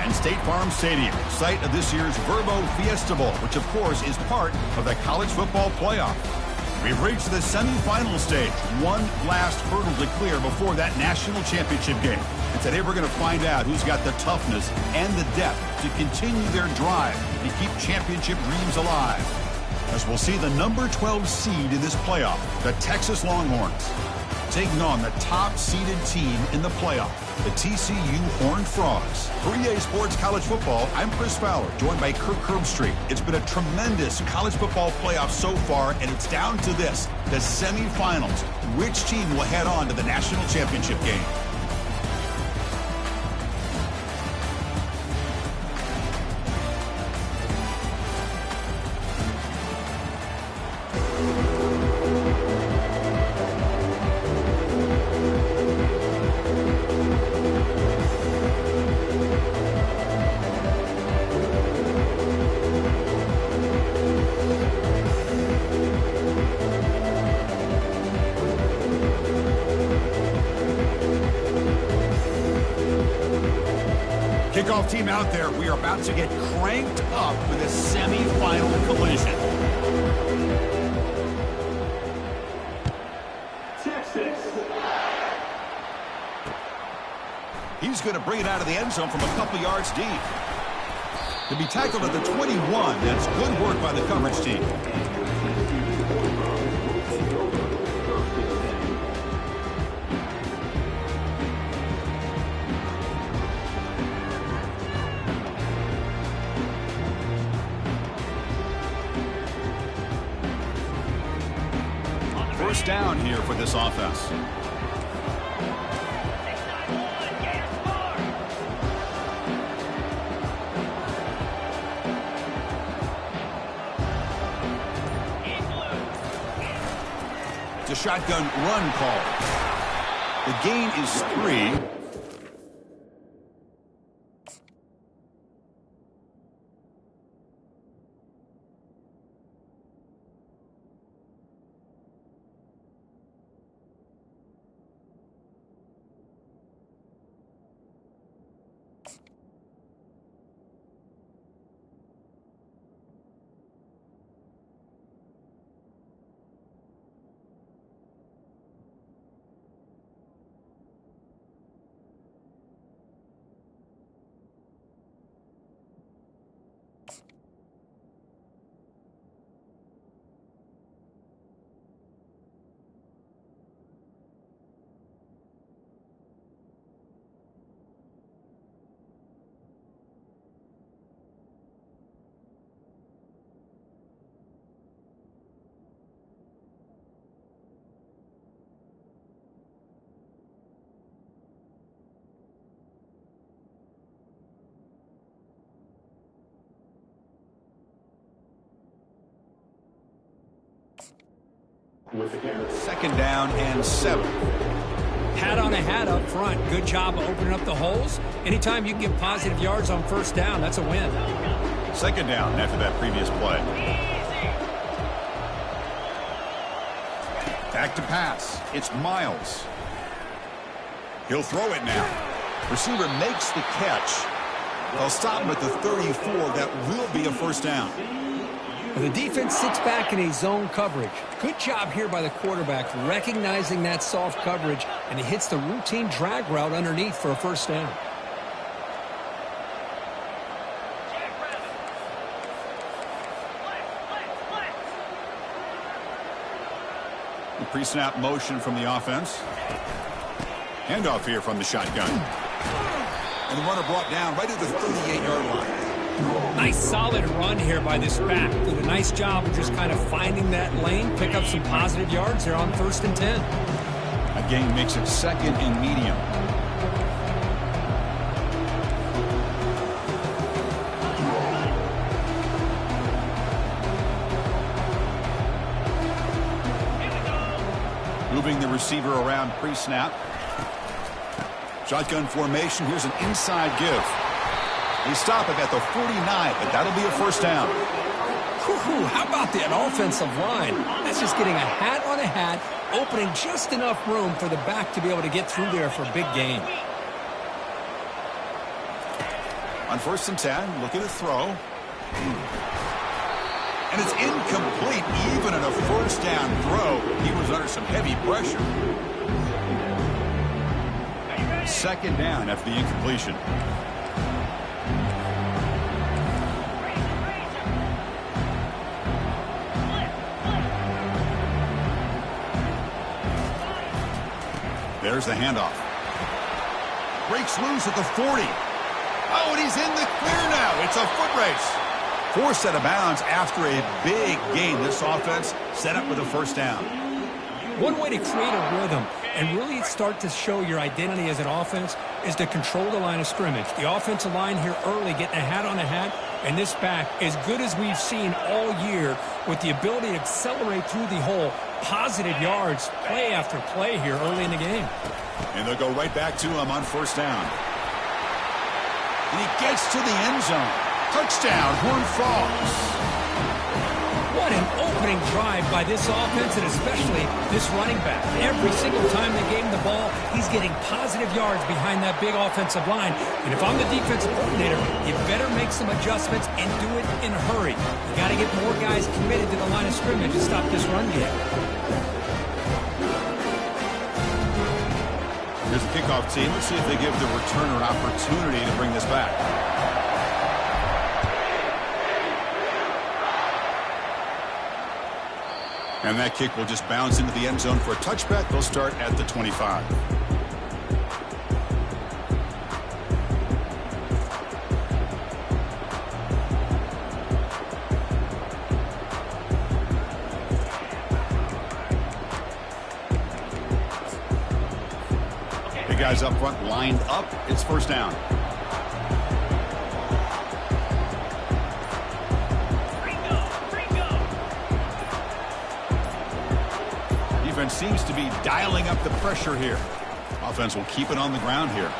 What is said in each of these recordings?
and State Farm Stadium, site of this year's Verbo Fiesta Bowl, which of course is part of the college football playoff. We've reached the semifinal stage, one last hurdle to clear before that national championship game. And today we're going to find out who's got the toughness and the depth to continue their drive and keep championship dreams alive. As we'll see the number 12 seed in this playoff, the Texas Longhorns, taking on the top-seeded team in the playoff, the TCU Horned Frogs. For EA Sports College Football, I'm Chris Fowler, joined by Kirk Herbstreit. It's been a tremendous college football playoff so far, and it's down to this, the semifinals. Which team will head on to the national championship game? Kickoff team out there. We are about to get cranked up with a semifinal collision. Texas. He's going to bring it out of the end zone from a couple yards deep. To be tackled at the 21, that's good work by the coverage team. First down here for this offense. It's a shotgun run call. The gain is 3. Second down and 7. Hat on a hat up front. Good job of opening up the holes. Anytime you can get positive yards on first down, that's a win. Second down after that previous play. Back to pass. It's Miles. He'll throw it now. Receiver makes the catch. They'll stop him at the 34. That will be a first down. The defense sits back in a zone coverage. Good job here by the quarterback recognizing that soft coverage, and he hits the routine drag route underneath for a first down. The pre-snap motion from the offense. Handoff here from the shotgun. And the runner brought down right at the 38-yard line. Nice solid run here by this back. Did a nice job of just kind of finding that lane, pick up some positive yards there on 1st and 10. A gain makes it second and medium. Moving the receiver around pre-snap. Shotgun formation. Here's an inside give. They stop it at the 49, but that'll be a first down. Whew, how about that offensive line? That's just getting a hat on a hat, opening just enough room for the back to be able to get through there for a big gain. On 1st and 10, looking to throw. And it's incomplete. Even on a 1st down throw, he was under some heavy pressure. 2nd down after the incompletion. There's the handoff. Breaks loose at the 40. Oh, and he's in the clear now. It's a foot race. Forced out of bounds after a big gain. This offense set up with a 1st down. One way to create a rhythm and really start to show your identity as an offense is to control the line of scrimmage. The offensive line here early getting a hat on a hat, and this back as good as we've seen all year with the ability to accelerate through the hole. Positive yards, play after play here early in the game. And they'll go right back to him on 1st down. And he gets to the end zone. Touchdown, Horned Frogs. What an opening drive by this offense, and especially this running back. Every single time they gave him the ball, he's getting positive yards behind that big offensive line. And if I'm the defensive coordinator, you better make some adjustments and do it in a hurry. You got to get more guys committed to the line of scrimmage to stop this run game. Here's the kickoff team. Let's see if they give the returner an opportunity to bring this back. And that kick will just bounce into the end zone for a touchback. They'll start at the 25. The guys up front lined up. It's 1st down. Defense seems to be dialing up the pressure here. Offense will keep it on the ground here.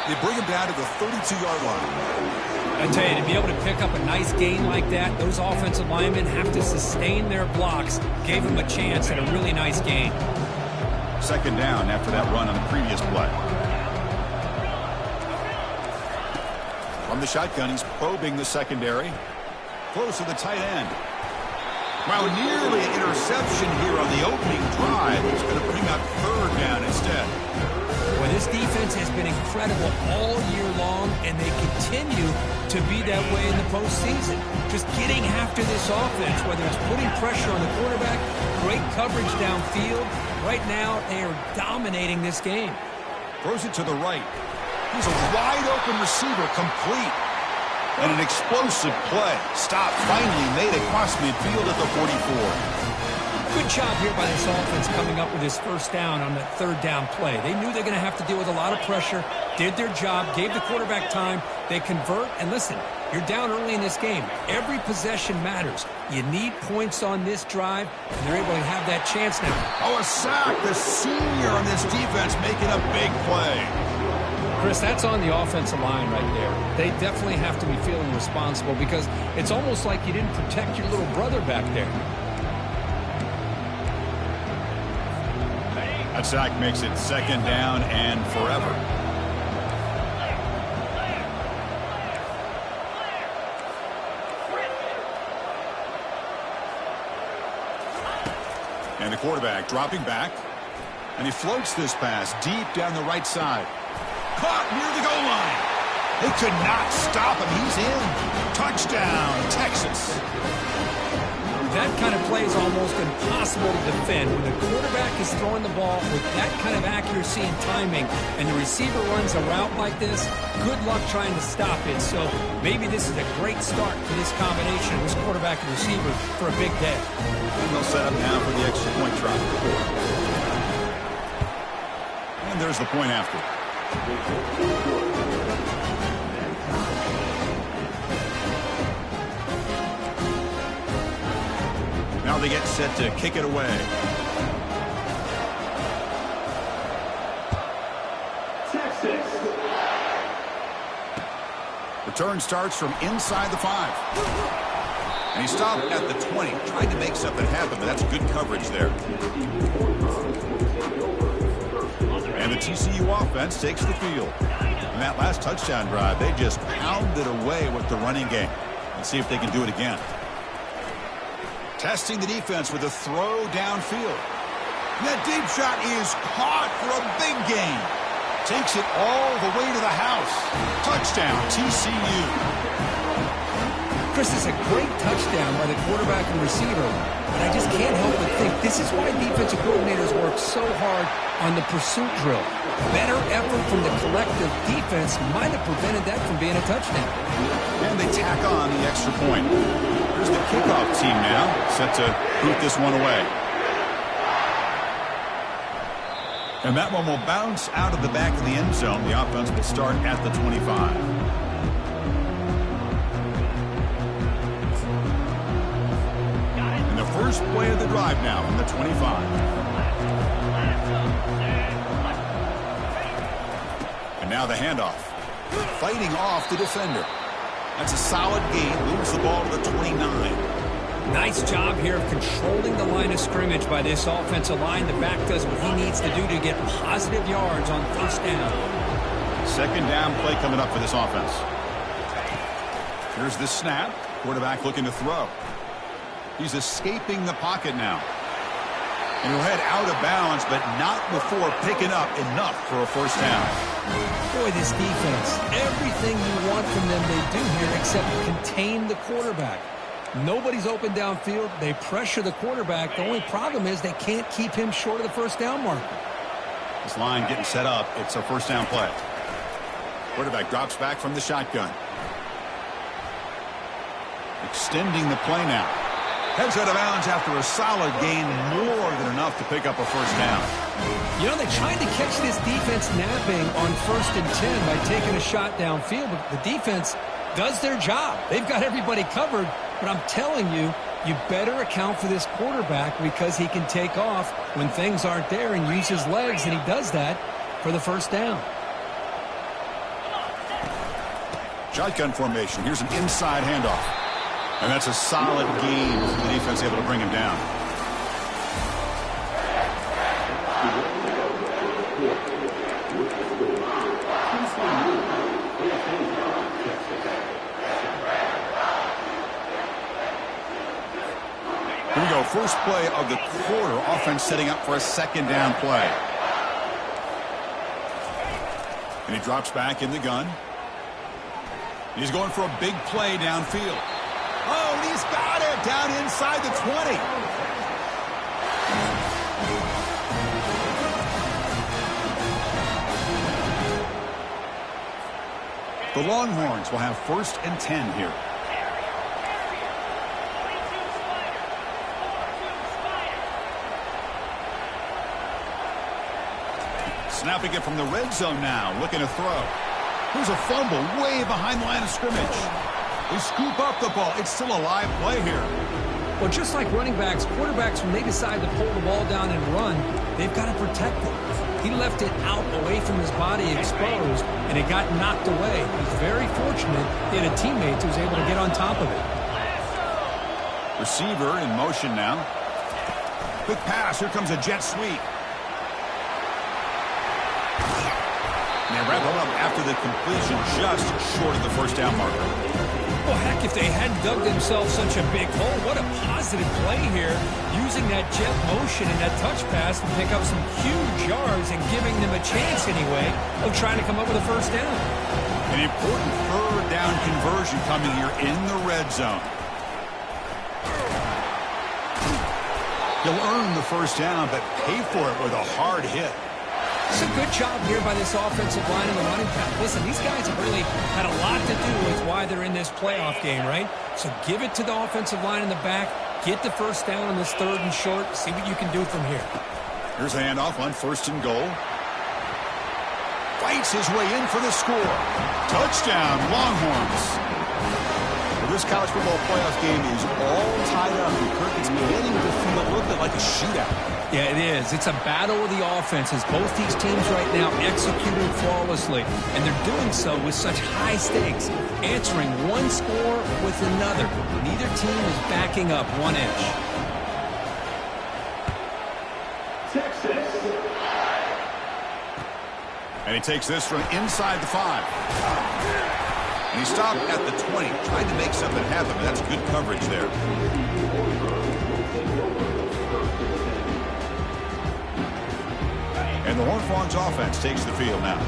They bring him down to the 32-yard line. I tell you, to be able to pick up a nice gain like that, those offensive linemen have to sustain their blocks. Gave him a chance at a really nice gain. 2nd down after that run on the previous play. From the shotgun, he's probing the secondary. Close to the tight end. Wow, nearly an interception here on the opening drive. He's going to bring up 3rd down instead. Well, this defense has been incredible all year long, and they continue to be that way in the postseason. Just getting after this offense, whether it's putting pressure on the quarterback, great coverage downfield. Right now, they are dominating this game. Throws it to the right. He's a wide-open receiver, complete. And an explosive play. Stop finally made across midfield at the 44. Good job here by this offense coming up with his 1st down on that 3rd down play. They knew they're going to have to deal with a lot of pressure, did their job, gave the quarterback time. They convert, and listen, you're down early in this game. Every possession matters. You need points on this drive, and they're able to have that chance now. Oh, a sack. The senior on this defense making a big play. Chris, that's on the offensive line right there. They definitely have to be feeling responsible because it's almost like you didn't protect your little brother back there. That sack makes it 2nd down and forever. And the quarterback dropping back. And he floats this pass deep down the right side. Caught near the goal line. They could not stop him. He's in. Touchdown, Texas. That kind of play is almost impossible to defend. When the quarterback is throwing the ball with that kind of accuracy and timing, and the receiver runs a route like this, good luck trying to stop it. So maybe this is a great start for this combination, this quarterback and receiver, for a big day. And they'll set up now for the extra point try. And there's the point after. Now they get set to kick it away. Texas. Return starts from inside the 5. And he stopped at the 20, trying to make something happen, but that's good coverage there. And the TCU offense takes the field. In that last touchdown drive, they just pounded away with the running game. Let's see if they can do it again. Testing the defense with a throw downfield. And that deep shot is caught for a big gain. Takes it all the way to the house. Touchdown, TCU. Chris, is a great touchdown by the quarterback and receiver, but I just can't help but think this is why defensive coordinators work so hard on the pursuit drill. Better effort from the collective defense might have prevented that from being a touchdown. And they tack on the extra point. Here's the kickoff team now, set to boot this one away. And that one will bounce out of the back of the end zone. The offense will start at the 25. And the first play of the drive now from the 25. And now the handoff. Fighting off the defender. That's a solid gain. Moves the ball to the 29. Nice job here of controlling the line of scrimmage by this offensive line. The back does what he needs to do to get positive yards on first down. Second down play coming up for this offense. Here's the snap. Quarterback looking to throw. He's escaping the pocket now. And he'll head out of bounds, but not before picking up enough for a first down. Boy, this defense, everything you want from them they do here except contain the quarterback. Nobody's open downfield. They pressure the quarterback. The only problem is they can't keep him short of the first down marker. This line getting set up. It's a first down play. Quarterback drops back from the shotgun. Extending the play now. Heads out of bounds after a solid gain, more than enough to pick up a first down. You know, they tried to catch this defense napping on 1st and 10 by taking a shot downfield, but the defense does their job. They've got everybody covered, but I'm telling you, you better account for this quarterback because he can take off when things aren't there and use his legs, and he does that for the first down. Shotgun formation. Here's an inside handoff. And that's a solid gain. The defense able to bring him down. Here we go. First play of the quarter. Offense setting up for a second down play. And he drops back in the gun. He's going for a big play downfield. Oh, he's got it down inside the 20. The Longhorns will have 1st and 10 here. Snapping it from the red zone now, looking to throw. Here's a fumble way behind the line of scrimmage. They scoop up the ball. It's still a live play here. Well, just like running backs, quarterbacks, when they decide to pull the ball down and run, they've got to protect it. He left it out away from his body exposed, and it got knocked away. He's very fortunate he had a teammate who was able to get on top of it. Receiver in motion now. Quick pass. Here comes a jet sweep. And they wrap it up after the completion just short of the first down marker. Well, heck, if they hadn't dug themselves such a big hole, what a positive play here, using that jet motion and that touch pass to pick up some huge yards and giving them a chance anyway of trying to come up with a first down. An important third down conversion coming here in the red zone. He'll earn the first down, but pay for it with a hard hit. It's a good job here by this offensive line and the running back. Listen, these guys have really had a lot to do with why they're in this playoff game, right? So give it to the offensive line in the back. Get the first down on this 3rd and short. See what you can do from here. Here's a handoff on 1st and goal. Fights his way in for the score. Touchdown, Longhorns. Well, this college football playoff game is all tied up. It's beginning to feel a little bit like a shootout. Yeah, it is. It's a battle of the offenses. Both these teams right now executing flawlessly, and they're doing so with such high stakes, answering one score with another. Neither team is backing up 1 inch. And he takes this from inside the 5. And he stopped at the 20, trying to make something happen, but that's good coverage there. And the Horned Frogs offense takes the field now.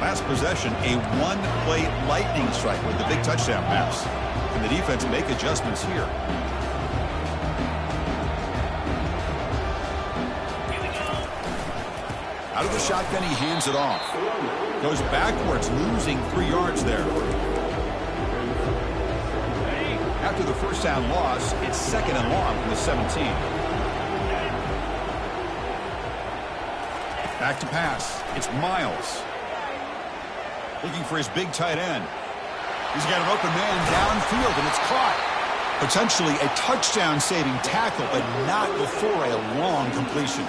Last possession, a one-play lightning strike with the big touchdown pass. Can the defense make adjustments here? Out of the shotgun, he hands it off. Goes backwards, losing 3 yards there. After the first down loss, it's 2nd and long from the 17. Back to pass. It's Miles. Looking for his big tight end. He's got an open man downfield, and it's caught. Potentially a touchdown-saving tackle, but not before a long completion.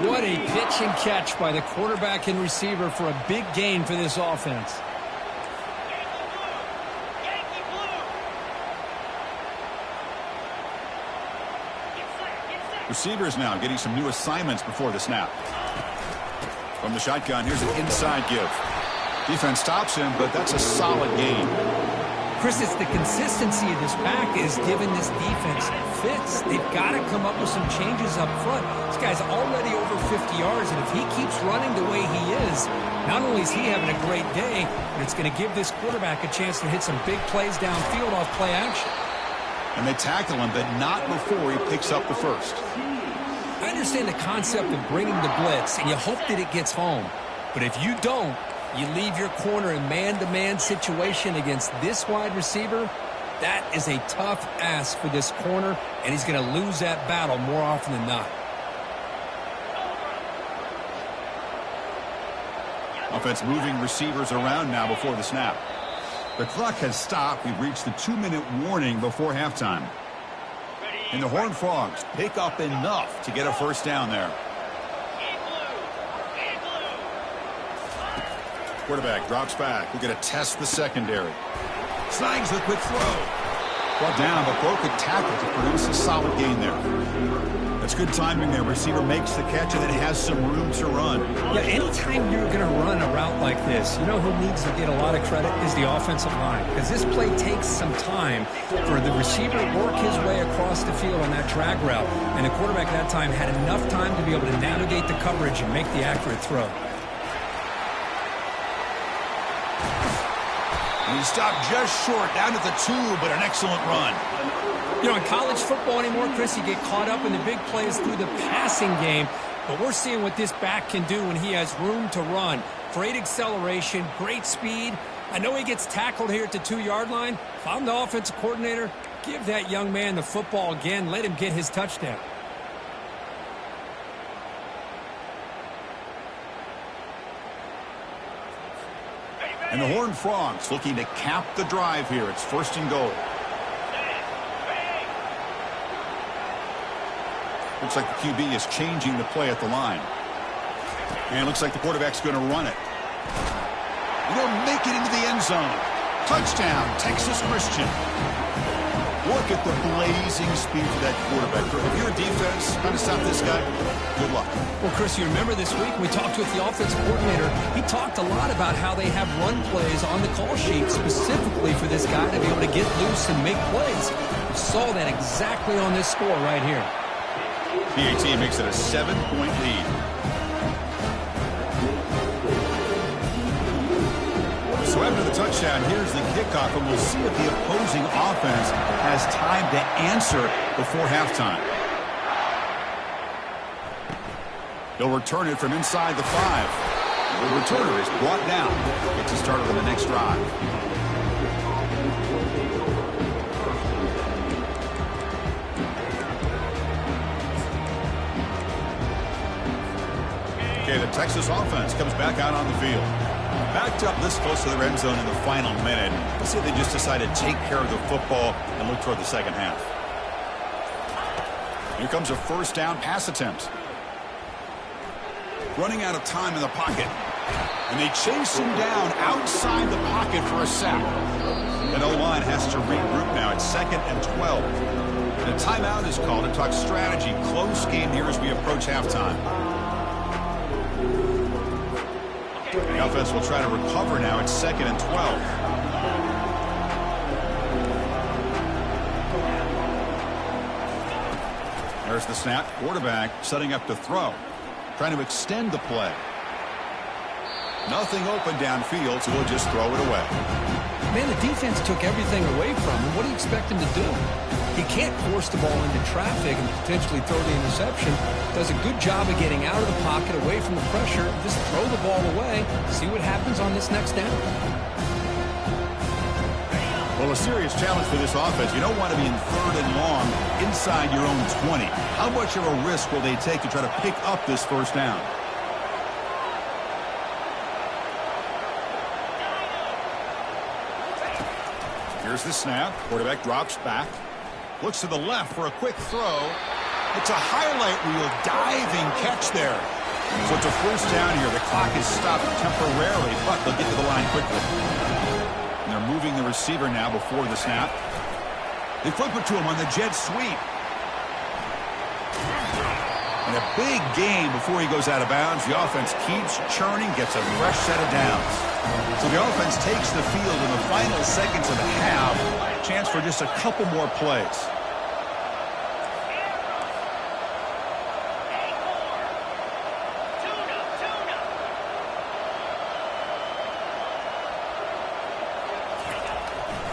What a pitch and catch by the quarterback and receiver for a big gain for this offense. Receivers now getting some new assignments before the snap. From the shotgun, here's an inside give. Defense stops him, but that's a solid gain. Chris, it's the consistency of this back is giving this defense fits. They've got to come up with some changes up front. This guy's already over 50 yards, and if he keeps running the way he is, not only is he having a great day, but it's going to give this quarterback a chance to hit some big plays downfield off play action. And they tackle him, but not before he picks up the first. I understand the concept of bringing the blitz, and you hope that it gets home. But if you don't, you leave your corner in man-to-man situation against this wide receiver. That is a tough ask for this corner, and he's going to lose that battle more often than not. Offense moving receivers around now before the snap. The clock has stopped. We've reached the 2-minute warning before halftime. And the Horned Frogs pick up enough to get a first down there. Quarterback drops back. We're going to test the secondary. Snags the quick throw. Brought down, but broken tackle to produce a solid gain there. That's good timing there. Receiver makes the catch and then has some room to run. Yeah, anytime you're going to run a route like this, you know who needs to get a lot of credit is the offensive line. Because this play takes some time for the receiver to work his way across the field on that drag route. And the quarterback at that time had enough time to be able to navigate the coverage and make the accurate throw. And he stopped just short, down at the 2, but an excellent run. You know, in college football anymore, Chris, you get caught up in the big plays through the passing game. But we're seeing what this back can do when he has room to run. Great acceleration, great speed. I know he gets tackled here at the 2-yard line. If I'm the offensive coordinator, give that young man the football again. Let him get his touchdown. And the Horned Frogs looking to cap the drive here. It's 1st and goal. Looks like the QB is changing the play at the line. And it looks like the quarterback's going to run it. He'll make it into the end zone. Touchdown, Texas Christian. Look at the blazing speed of that quarterback. If you're a defense trying to stop this guy, good luck. Well, Chris, you remember this week we talked with the offensive coordinator. He talked a lot about how they have run plays on the call sheet specifically for this guy to be able to get loose and make plays. We saw that exactly on this score right here. PAT makes it a 7-point lead. So after the touchdown, here's the kickoff, and we'll see if the opposing offense has time to answer before halftime. He'll return it from inside the 5. The returner is brought down. Gets us started on the next drive. Okay, the Texas offense comes back out on the field. Backed up this close to the red zone in the final minute. Let's see if they just decide to take care of the football and look toward the second half. Here comes a first down pass attempt. Running out of time in the pocket. And they chase him down outside the pocket for a sack. And O-line has to regroup now. It's 2nd and 12. And a timeout is called to talk strategy. Close game here as we approach halftime. The offense will try to recover now. It's 2nd and 12. There's the snap. Quarterback setting up to throw. Trying to extend the play. Nothing open downfield, so he'll just throw it away. Man, the defense took everything away from him. What do you expect him to do? He can't force the ball into traffic and potentially throw the interception. Does a good job of getting out of the pocket, away from the pressure. Just throw the ball away. See what happens on this next down. Well, a serious challenge for this offense. You don't want to be in 3rd and long inside your own 20. How much of a risk will they take to try to pick up this 1st down? Here's the snap. Quarterback drops back. Looks to the left for a quick throw. It's a highlight reel diving catch there. So it's a 1st down here. The clock is stopped temporarily, but they'll get to the line quickly. And they're moving the receiver now before the snap. They flip it to him on the jet sweep. And a big gain before he goes out of bounds. The offense keeps churning, gets a fresh set of downs. So the offense takes the field in the final seconds of the half. Chance for just a couple more plays.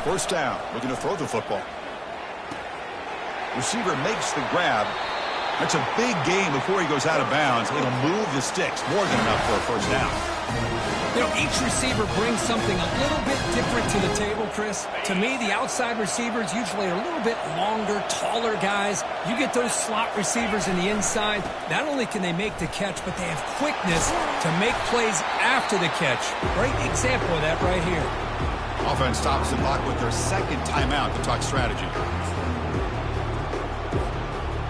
First down, looking to throw the football. Receiver makes the grab. That's a big gain before he goes out of bounds. It'll move the sticks, more than enough for a 1st down. You know, each receiver brings something a little bit different to the table, Chris. To me, the outside receivers usually are a little bit longer, taller guys. You get those slot receivers in the inside, not only can they make the catch, but they have quickness to make plays after the catch. Great example of that right here. Offense stops the clock with their 2nd timeout to talk strategy.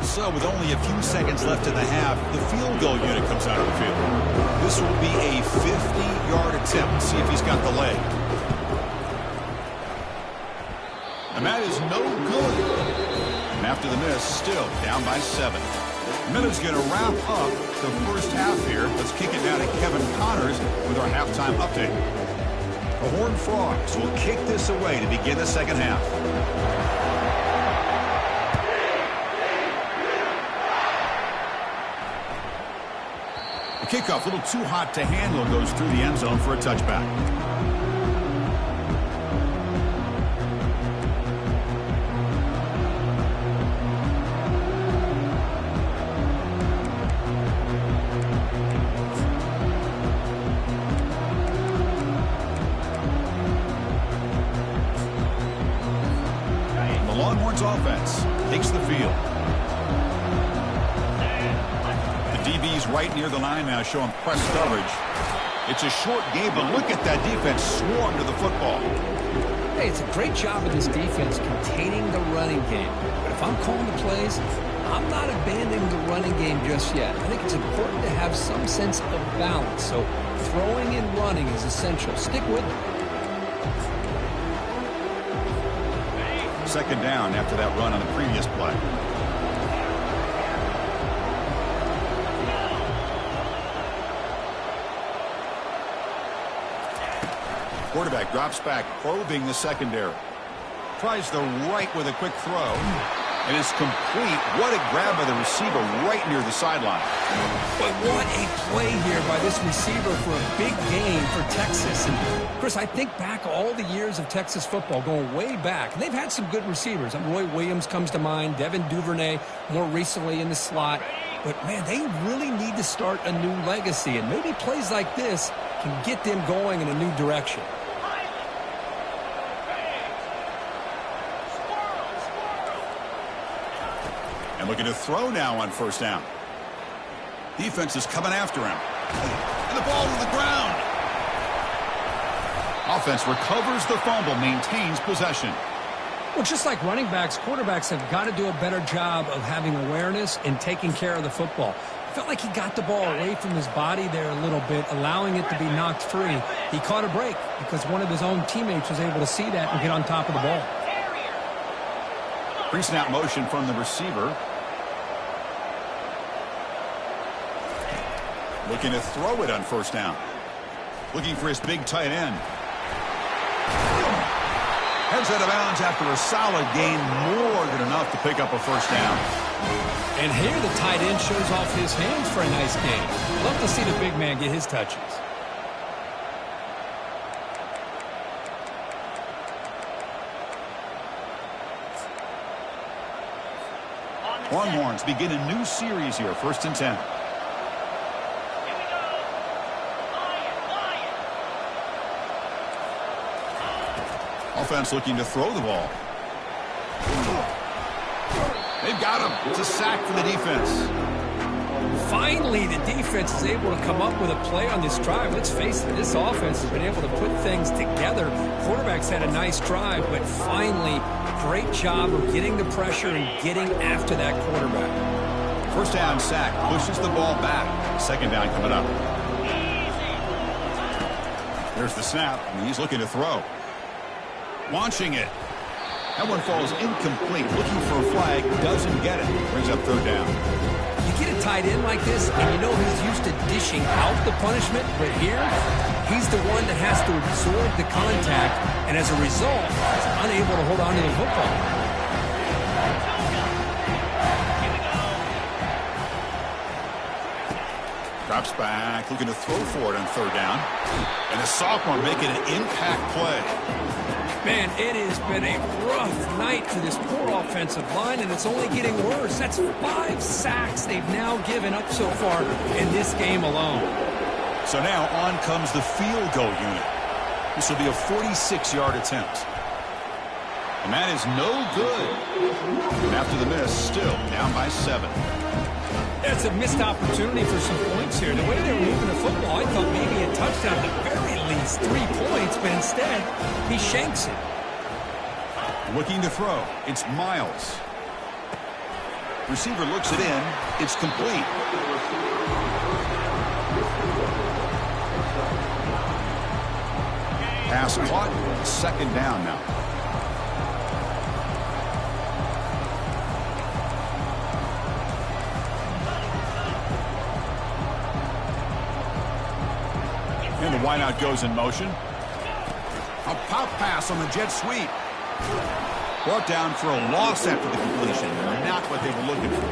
So with only a few seconds left in the half, the field goal unit comes out of the field. This will be a 50-yard attempt. See if he's got the leg. And that is no good. And after the miss, still down by 7. Minute's going to wrap up the 1st half here. Let's kick it down to Kevin Connors with our halftime update. The Horned Frogs will kick this away to begin the 2nd half. The kickoff, a little too hot to handle, goes through the end zone for a touchback. The Longhorns offense takes the field. DB's right near the line now, showing press coverage. It's a short game, but look at that defense swarm to the football. Hey, it's a great job of this defense containing the running game. But if I'm calling the plays, I'm not abandoning the running game just yet. I think it's important to have some sense of balance. So throwing and running is essential. Stick with it. 2nd down after that run on the previous play. Quarterback drops back, probing the secondary. Tries the right with a quick throw. And it's complete. What a grab by the receiver right near the sideline. But what a play here by this receiver for a big gain for Texas. And Chris, I think back all the years of Texas football, going way back. And they've had some good receivers. Roy Williams comes to mind, Devin Duvernay more recently in the slot. But, man, they really need to start a new legacy. And maybe plays like this can get them going in a new direction. And looking to throw now on 1st down. Defense is coming after him. And the ball to the ground. Offense recovers the fumble, maintains possession. Well, just like running backs, quarterbacks have got to do a better job of having awareness and taking care of the football. Felt like he got the ball away from his body there a little bit, allowing it to be knocked free. He caught a break because one of his own teammates was able to see that and get on top of the ball. Pre-snap motion from the receiver. Looking to throw it on 1st down. looking for his big tight end. Heads out of bounds after a solid gain, more than enough to pick up a first down. And here the tight end shows off his hands for a nice gain. Love to see the big man get his touches. Longhorns begin a new series here, 1st and 10. Offense looking to throw the ball. They've got him. It's a sack for the defense. Finally, the defense is able to come up with a play on this drive. Let's face it, this offense has been able to put things together. Quarterback's had a nice drive, but finally, great job of getting the pressure and getting after that quarterback. First down sack, pushes the ball back. 2nd down coming up. There's the snap, and he's looking to throw. Launching it. That one falls incomplete. Looking for a flag, doesn't get it. Brings up 3rd down. You get a tight end like this, and you know he's used to dishing out the punishment, but here, he's the one that has to absorb the contact, and as a result, he's unable to hold on to the football. Drops back, looking to throw for it on 3rd down. And the sophomore making an impact play. Man, it has been a rough night for this poor offensive line, and it's only getting worse. That's 5 sacks they've now given up so far in this game alone. So now on comes the field goal unit. This will be a 46-yard attempt. And that is no good. And after the miss, still down by 7. That's a missed opportunity for some points here. The way they were moving the football, I thought maybe a touchdown, at the very least 3 points, but instead, he shanks it. Looking to throw. It's Miles. Receiver looks it in. It's complete. Pass caught. 2nd down now. And the wideout goes in motion. A pop pass on the jet sweep. Brought down for a loss after the completion. Not what they were looking for.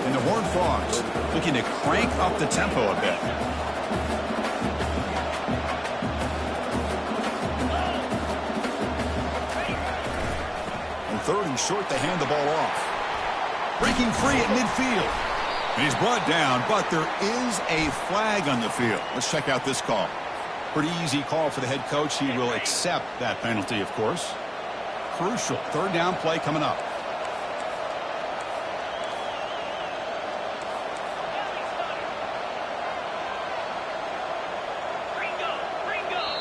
And the Horned Frogs looking to crank up the tempo a bit. On 3rd and short, they hand the ball off. Breaking free at midfield. He's brought down, but there is a flag on the field. Let's check out this call. Pretty easy call for the head coach. He will accept that penalty, of course. Crucial 3rd down play coming up.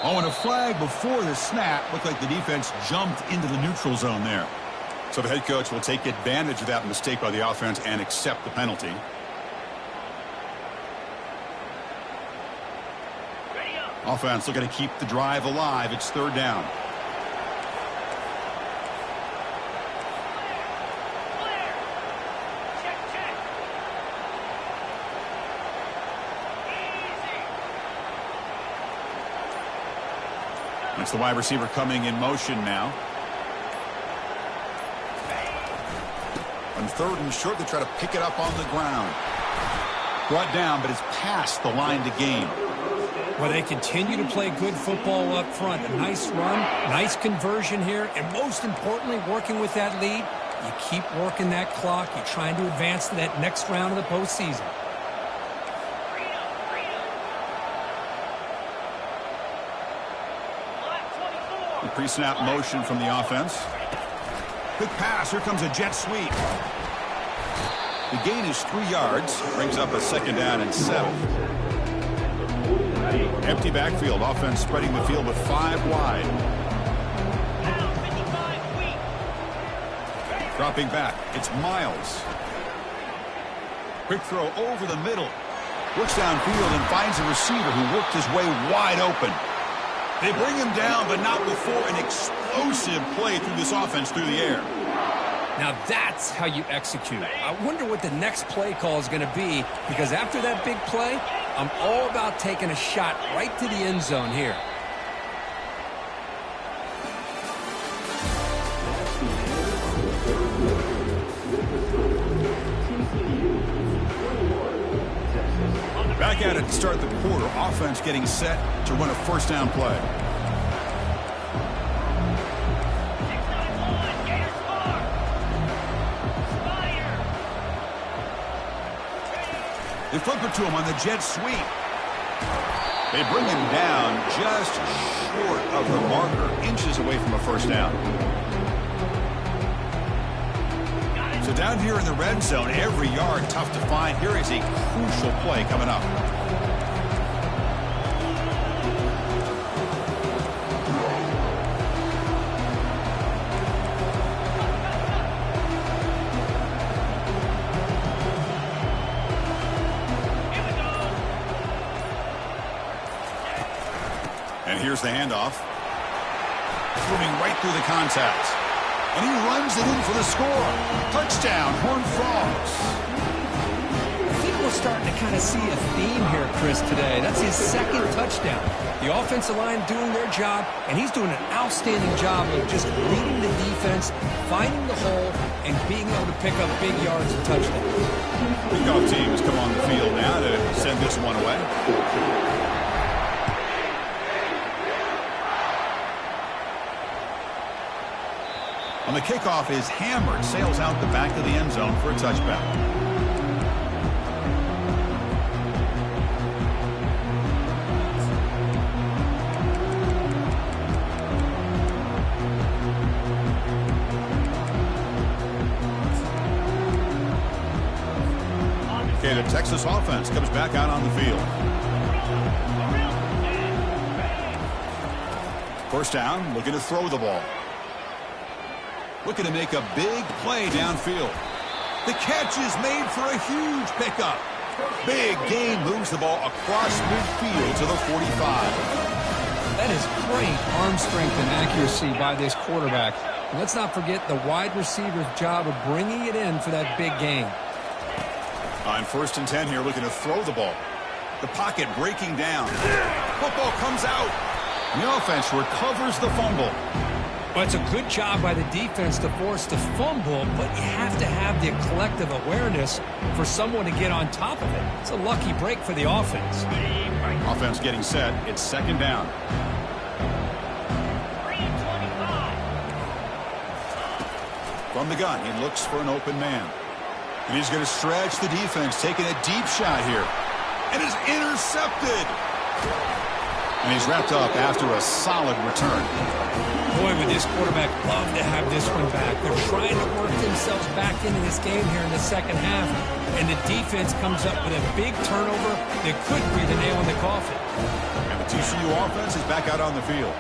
Oh, and a flag before the snap. Looked like the defense jumped into the neutral zone there. So the head coach will take advantage of that mistake by the offense and accept the penalty. Offense looking to keep the drive alive. It's 3rd down. It's the wide receiver coming in motion now. On 3rd and short, they try to pick it up on the ground. Brought down, but it's past the line to gain. Well, they continue to play good football up front. A nice run, nice conversion here, and most importantly, working with that lead, you keep working that clock. You're trying to advance to that next round of the postseason. The pre-snap motion from the offense. Quick pass. Here comes a jet sweep. The gain is 3 yards. Brings up a 2nd down and 7. Empty backfield. Offense spreading the field with 5 wide. Dropping back. It's Miles. Quick throw over the middle. Looks downfield and finds a receiver who worked his way wide open. They bring him down, but not before an explosive play through this offense through the air. Now that's how you execute. I wonder what the next play call is going to be, because after that big play, I'm all about taking a shot right to the end zone here. Back at it to start the quarter. Offense getting set to run a first down play. They flip it to him on the jet sweep. They bring him down just short of the marker, inches away from a first down. So down here in the red zone, every yard tough to find. Here is a crucial play coming up. And here's the handoff. Moving right through the contact. And he runs it in for the score. Touchdown, Horned Frogs. I think we're starting to kind of see a theme here, Chris, today. That's his second touchdown. The offensive line doing their job, and he's doing an outstanding job of just leading the defense, finding the hole, and being able to pick up big yards and touchdowns. Kickoff team has come on the field now to send this one away. On the kickoff is hammered, sails out the back of the end zone for a touchback. Okay, the Texas offense comes back out on the field. First down, looking to throw the ball. Looking to make a big play downfield. The catch is made for a huge pickup. Big gain, moves the ball across midfield to the 45. That is great arm strength and accuracy by this quarterback. And let's not forget the wide receiver's job of bringing it in for that big gain. On 1st and 10 here, looking to throw the ball. The pocket breaking down. Football comes out. And the offense recovers the fumble. Well, it's a good job by the defense to force the fumble, but you have to have the collective awareness for someone to get on top of it. It's a lucky break for the offense. Offense getting set. It's second down. From the gun, he looks for an open man. And he's going to stretch the defense, taking a deep shot here. And is intercepted. And he's wrapped up after a solid return. Boy, would this quarterback love to have this one back. They're trying to work themselves back into this game here in the second half. And the defense comes up with a big turnover that could be the nail in the coffin. And the TCU offense is back out on the field.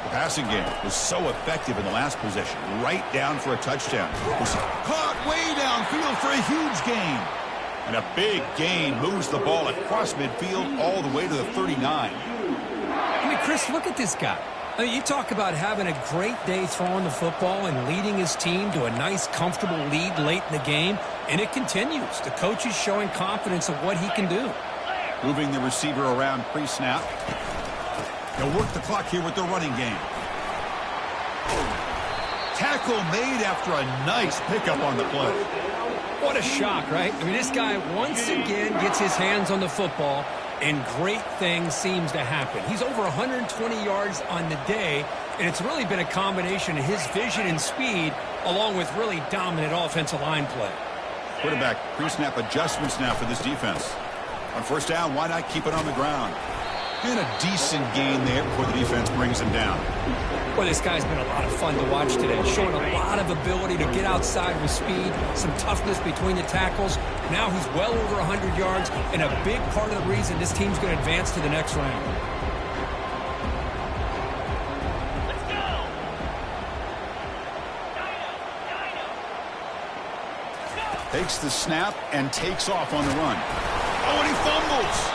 The passing game was so effective in the last possession. Right down for a touchdown. It was caught way downfield for a huge gain. And a big gain moves the ball across midfield all the way to the 39. I mean, Chris, look at this guy. I mean, you talk about having a great day throwing the football and leading his team to a nice, comfortable lead late in the game, and it continues. The coach is showing confidence of what he can do. Moving the receiver around pre-snap. He'll work the clock here with the running game. Tackle made after a nice pickup on the play. What a shock, right? I mean, this guy once again gets his hands on the football, and great things seems to happen. He's over 120 yards on the day, and it's really been a combination of his vision and speed, along with really dominant offensive line play. Quarterback pre-snap adjustments now for this defense. On first down, why not keep it on the ground? And a decent gain there before the defense brings him down. Well, this guy's been a lot of fun to watch today, showing a lot of ability to get outside with speed, some toughness between the tackles. Now he's well over 100 yards, and a big part of the reason this team's going to advance to the next round. Let's go! Takes the snap and takes off on the run. Oh, and he fumbles.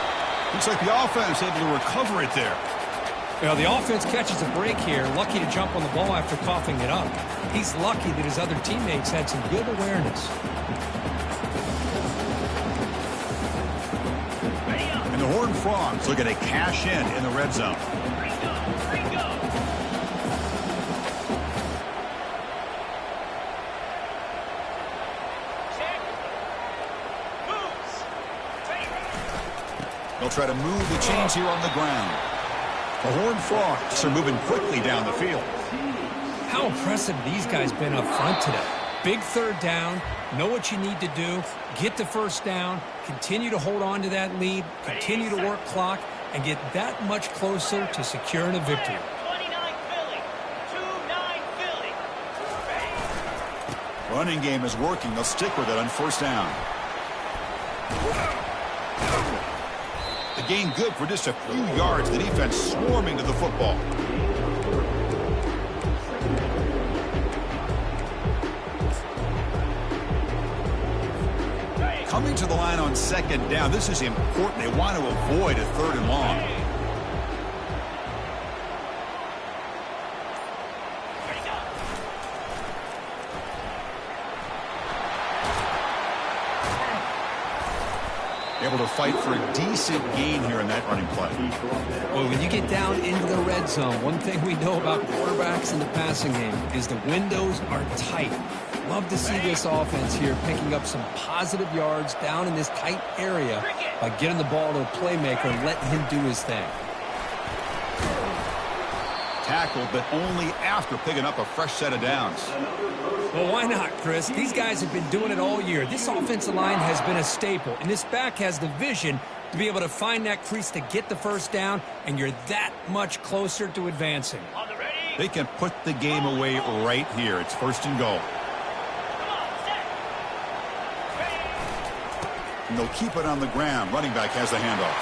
Looks like the offense able to recover it there. Well, the offense catches a break here, lucky to jump on the ball after coughing it up. He's lucky that his other teammates had some good awareness. And the Horned Frogs looking to cash in the red zone. Ringo. Check. Moves. They'll try to move the chains here on the ground. The Horned Frogs are moving quickly down the field. How impressive these guys been up front today. Big third down, know what you need to do, get the first down, continue to hold on to that lead, continue to work clock, and get that much closer to securing a victory. 29 Philly. 2-9 Philly. Ready. Running game is working. They'll stick with it on first down. The gain good for just a few yards. The defense swarming to the football. Coming to the line on second down. This is important. They want to avoid a third and long. Able to fight for a decent gain here in that running play. Well, when you get down into the red zone, one thing we know about quarterbacks in the passing game is the windows are tight. Love to see this offense here picking up some positive yards down in this tight area by getting the ball to a playmaker and letting him do his thing. Tackled, but only after picking up a fresh set of downs. Well, why not, Chris? These guys have been doing it all year. This offensive line has been a staple, and this back has the vision to be able to find that crease to get the first down, and you're that much closer to advancing. On the ready. They can put the game away right here. It's first and goal. Come on, set. Ready. And they'll keep it on the ground. Running back has the handoff.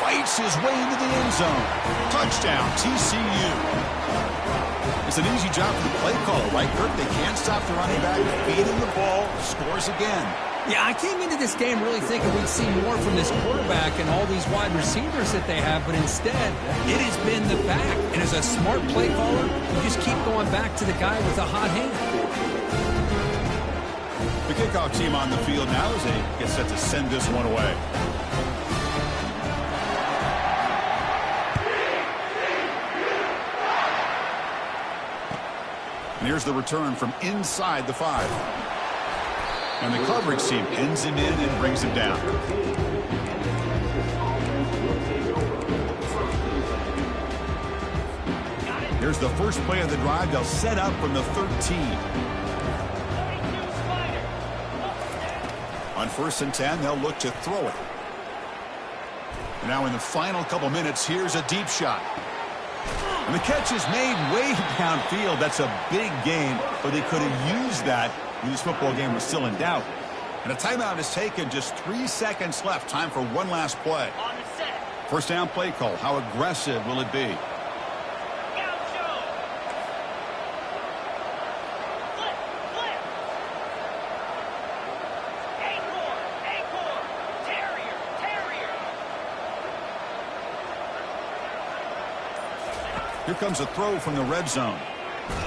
Fights his way into the end zone. Touchdown, TCU. It's an easy job for the play caller, right, Kirk? They can't stop the running back. Feeding the ball, scores again. Yeah, I came into this game really thinking we'd see more from this quarterback and all these wide receivers that they have, but instead, it has been the back. And as a smart play caller, you just keep going back to the guy with the hot hand. The kickoff team on the field now as they get set to send this one away. And here's the return from inside the 5. And the coverage team pins him in and brings him down. Here's the first play of the drive. They'll set up from the 13. On first and 10, they'll look to throw it. And now in the final couple minutes, here's a deep shot. And the catch is made way downfield. That's a big gain, but they could have used that when this football game was still in doubt. And a timeout is taken. Just 3 seconds left. Time for one last play. On the set. First down play call. How aggressive will it be? Gaucho. Flip, flip. Acorn, acorn. Terrier, terrier. Here comes a throw from the red zone.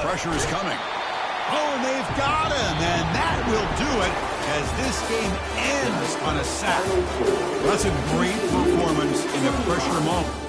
Pressure is coming. Oh, and they've got him, and that will do it as this game ends on a sack. Well, that's a great performance in a pressure moment.